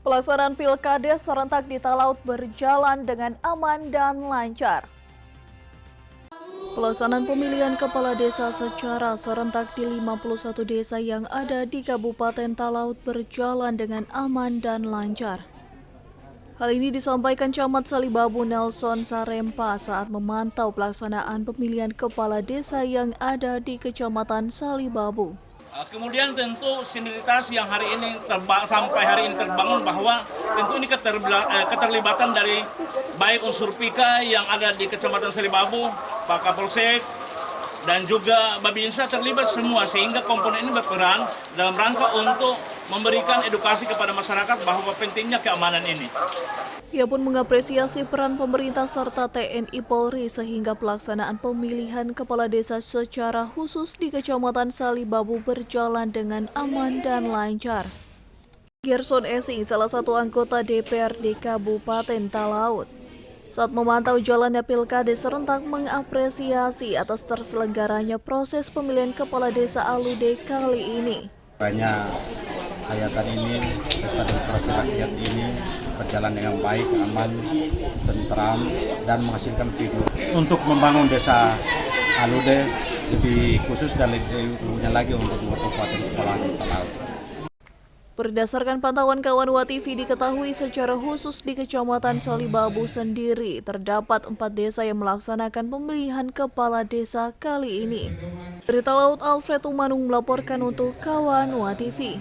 Pelaksanaan Pilkades serentak di Talaut berjalan dengan aman dan lancar. Pelaksanaan pemilihan kepala desa secara serentak di 51 desa yang ada di Kabupaten Talaut berjalan dengan aman dan lancar. Hal ini disampaikan Camat Salibabu Nelson Sarempa saat memantau pelaksanaan pemilihan kepala desa yang ada di Kecamatan Salibabu. Kemudian tentu sinergitas yang hari ini sampai hari ini terbangun bahwa tentu ini keterlibatan dari baik unsur PIKA yang ada di Kecamatan Salibabu, Pak Kapolsek, dan juga Babinsa terlibat semua sehingga komponen ini berperan dalam rangka untuk memberikan edukasi kepada masyarakat bahwa pentingnya keamanan ini. Ia pun mengapresiasi peran pemerintah serta TNI Polri sehingga pelaksanaan pemilihan kepala desa secara khusus di Kecamatan Salibabu berjalan dengan aman dan lancar. Gerson Esing, salah satu anggota DPRD Kabupaten Talaut, saat memantau jalannya Pilkades serentak mengapresiasi atas terselenggaranya proses pemilihan kepala desa Alude kali ini. Banyak hayatan ini, pesta demokrasi rakyat ini berjalan dengan baik, aman, tentram, dan menghasilkan video untuk membangun desa Alude lebih khusus dan lebih luasnya lagi untuk Kabupaten Kepulauan Talaut. Berdasarkan pantauan kawan WATV diketahui secara khusus di Kecamatan Salibabu sendiri terdapat 4 desa yang melaksanakan pemilihan kepala desa kali ini. Dari Talaut, Alfred Tumanung melaporkan untuk kawan WATV.